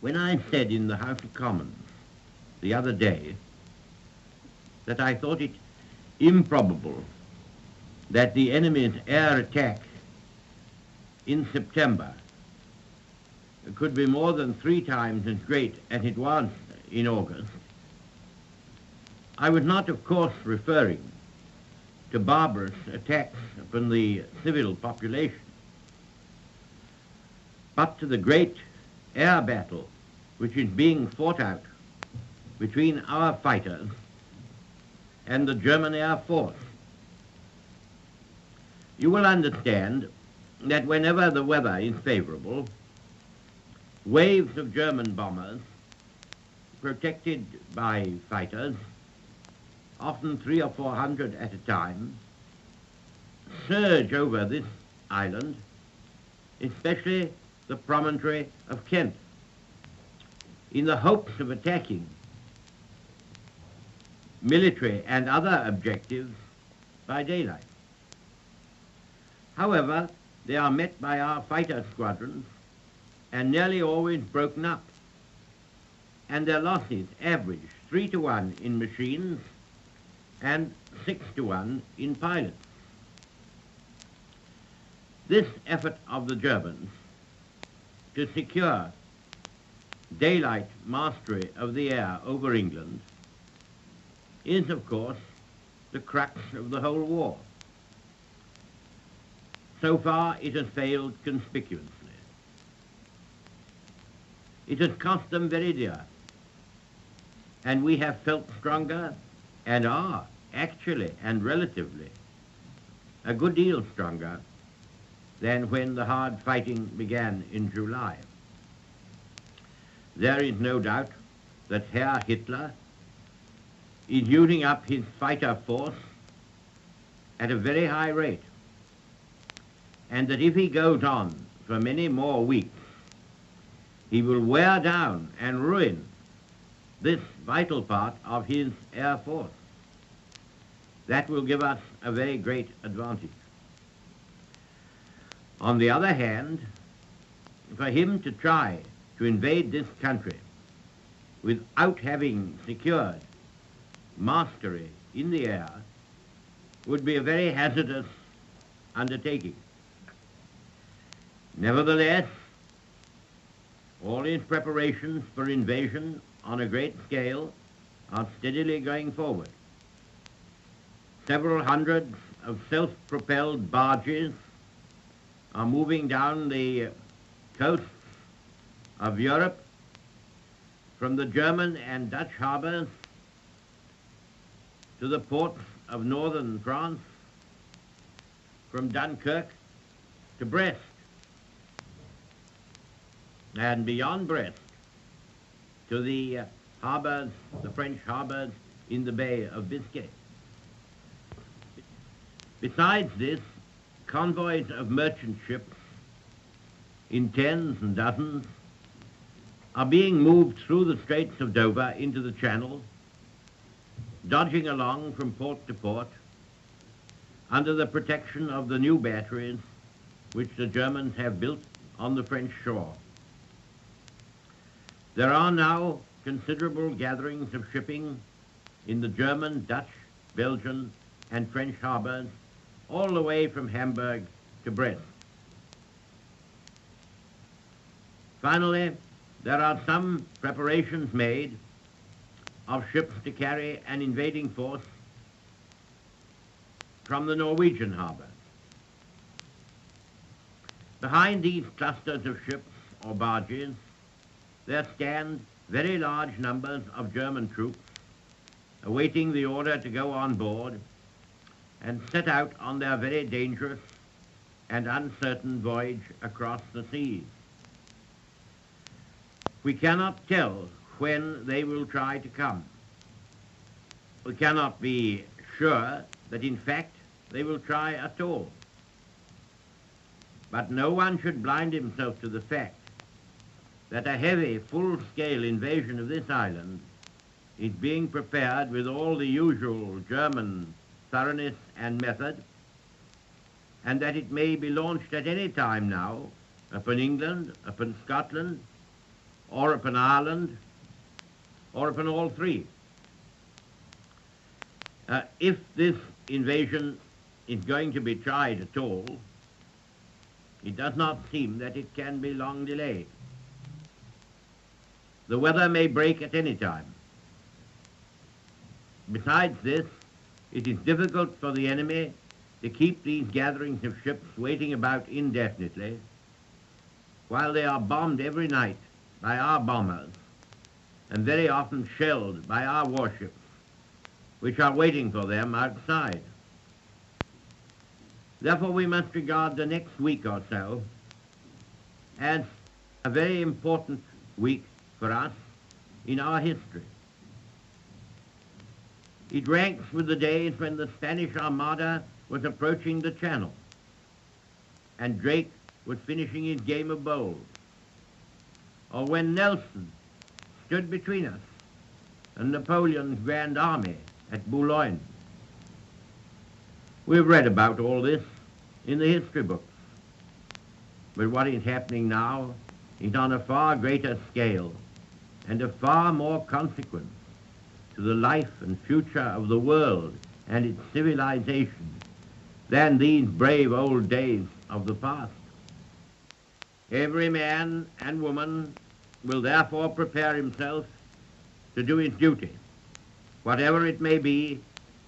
When I said in the House of Commons the other day that I thought it improbable that the enemy's air attack in September could be more than 3 times as great as it was in August, I was not, of course, referring to barbarous attacks upon the civil population, but to the great air battle which is being fought out between our fighters and the German Air Force. You will understand that whenever the weather is favorable, waves of German bombers, protected by fighters, often 300 or 400 at a time, surge over this island, especially the promontory of Kent, in the hopes of attacking military and other objectives by daylight. However, they are met by our fighter squadrons and nearly always broken up, and their losses average 3 to 1 in machines and 6 to 1 in pilots. This effort of the Germans to secure daylight mastery of the air over England is, of course, the crux of the whole war. So far, it has failed conspicuously. It has cost them very dear, and we have felt stronger, and are actually and relatively a good deal stronger than when the hard fighting began in July. There is no doubt that Herr Hitler is using up his fighter force at a very high rate, and that if he goes on for many more weeks, he will wear down and ruin this vital part of his air force. That will give us a very great advantage. On the other hand, for him to try to invade this country without having secured mastery in the air would be a very hazardous undertaking. Nevertheless, all his preparations for invasion on a great scale are steadily going forward. Several hundreds of self-propelled barges are moving down the coasts of Europe from the German and Dutch harbors to the ports of northern France, from Dunkirk to Brest, and beyond Brest to the harbors, the French harbors in the Bay of Biscay. Besides this, convoys of merchant ships in tens and dozens are being moved through the Straits of Dover into the Channel, dodging along from port to port under the protection of the new batteries which the Germans have built on the French shore. There are now considerable gatherings of shipping in the German, Dutch, Belgian, and French harbors, all the way from Hamburg to Brest. Finally, there are some preparations made of ships to carry an invading force from the Norwegian harbors. Behind these clusters of ships or barges, there stand very large numbers of German troops awaiting the order to go on board and set out on their very dangerous and uncertain voyage across the seas. We cannot tell when they will try to come. We cannot be sure that in fact they will try at all. But no one should blind himself to the fact that a heavy, full-scale invasion of this island is being prepared with all the usual German thoroughness and method, and that it may be launched at any time now upon England, upon Scotland, or upon Ireland, or upon all three. If this invasion is going to be tried at all, it does not seem that it can be long delayed. The weather may break at any time. Besides this, it is difficult for the enemy to keep these gatherings of ships waiting about indefinitely, while they are bombed every night by our bombers, and very often shelled by our warships, which are waiting for them outside. Therefore, we must regard the next week or so as a very important week for us in our history. It ranks with the days when the Spanish Armada was approaching the Channel and Drake was finishing his game of bowls, or when Nelson stood between us and Napoleon's Grand Army at Boulogne. We've read about all this in the history books, but what is happening now is on a far greater scale and of far more consequence to the life and future of the world and its civilization than these brave old days of the past. Every man and woman will therefore prepare himself to do his duty, whatever it may be,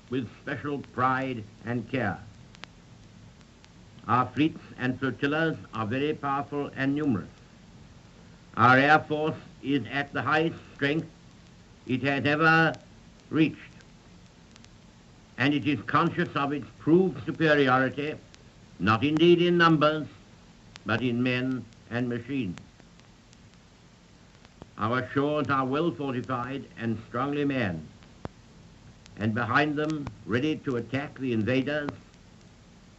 with special pride and care. Our fleets and flotillas are very powerful and numerous. Our air force is at the highest strength it has ever reached, and it is conscious of its proved superiority, not indeed in numbers, but in men and machines. Our shores are well fortified and strongly manned, and behind them, ready to attack the invaders,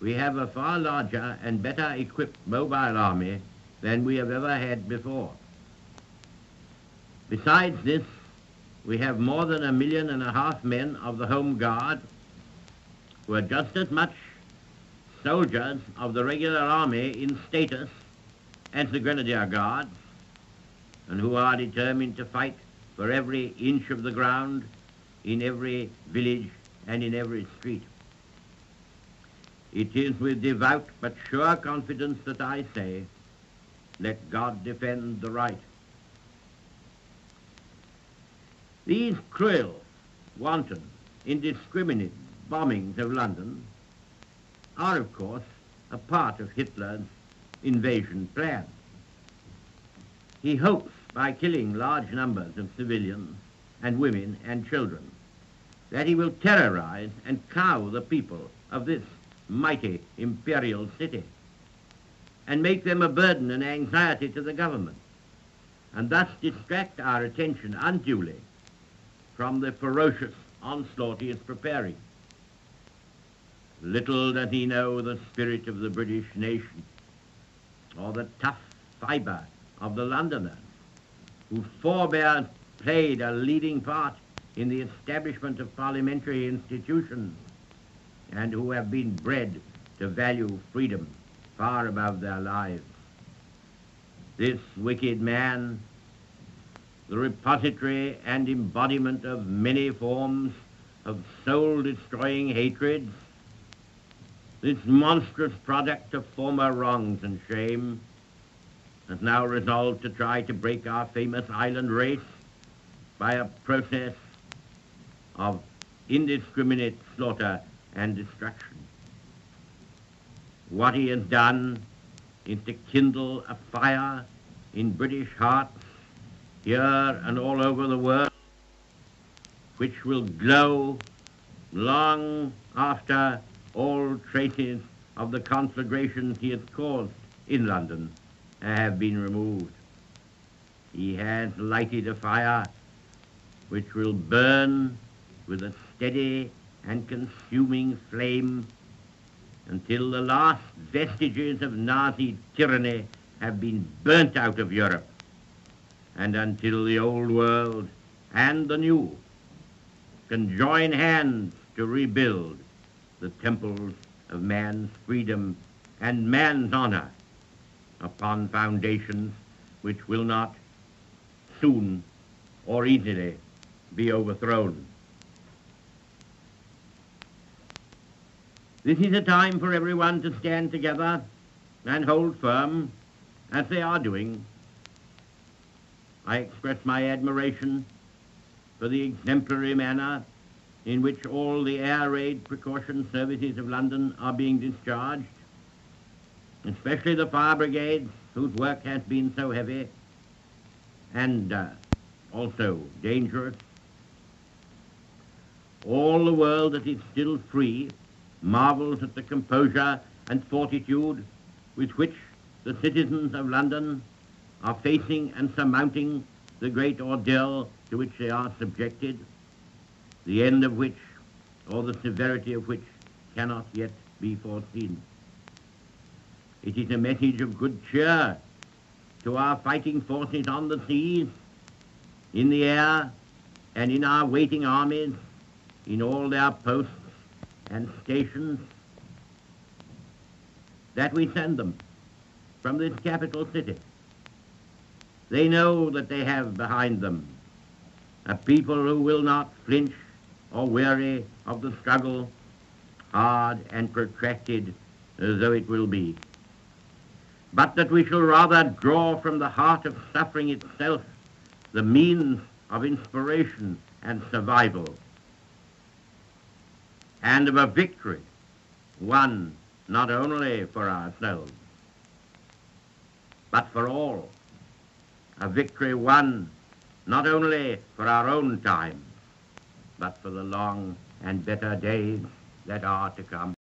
we have a far larger and better equipped mobile army than we have ever had before. Besides this, we have more than 1.5 million men of the Home Guard, who are just as much soldiers of the regular army in status as the Grenadier Guards, and who are determined to fight for every inch of the ground, in every village and in every street. It is with devout but sure confidence that I say, let God defend the right. These cruel, wanton, indiscriminate bombings of London are, of course, a part of Hitler's invasion plan. He hopes, by killing large numbers of civilians and women and children, that he will terrorize and cow the people of this mighty imperial city and make them a burden and anxiety to the government, and thus distract our attention unduly from the ferocious onslaught he is preparing. Little does he know the spirit of the British nation, or the tough fibre of the Londoners, whose forebears played a leading part in the establishment of parliamentary institutions, and who have been bred to value freedom far above their lives. This wicked man, the repository and embodiment of many forms of soul-destroying hatreds, this monstrous product of former wrongs and shame, has now resolved to try to break our famous island race by a process of indiscriminate slaughter and destruction. What he has done is to kindle a fire in British hearts here and all over the world, which will glow long after all traces of the conflagrations he has caused in London have been removed. He has lighted a fire which will burn with a steady and consuming flame until the last vestiges of Nazi tyranny have been burnt out of Europe, and until the old world and the new can join hands to rebuild the temples of man's freedom and man's honor upon foundations which will not soon or easily be overthrown. This is a time for everyone to stand together and hold firm, as they are doing. I express my admiration for the exemplary manner in which all the air raid precaution services of London are being discharged, especially the fire brigades, whose work has been so heavy and also dangerous. All the world that is still free marvels at the composure and fortitude with which the citizens of London are facing and surmounting the great ordeal to which they are subjected, the end of which, or the severity of which, cannot yet be foreseen. It is a message of good cheer to our fighting forces on the seas, in the air, and in our waiting armies, in all their posts and stations, that we send them from this capital city. They know that they have behind them a people who will not flinch or weary of the struggle, hard and protracted though it will be, but that we shall rather draw from the heart of suffering itself the means of inspiration and survival, and of a victory won not only for ourselves, but for all, a victory won not only for our own time, but for the long and better days that are to come.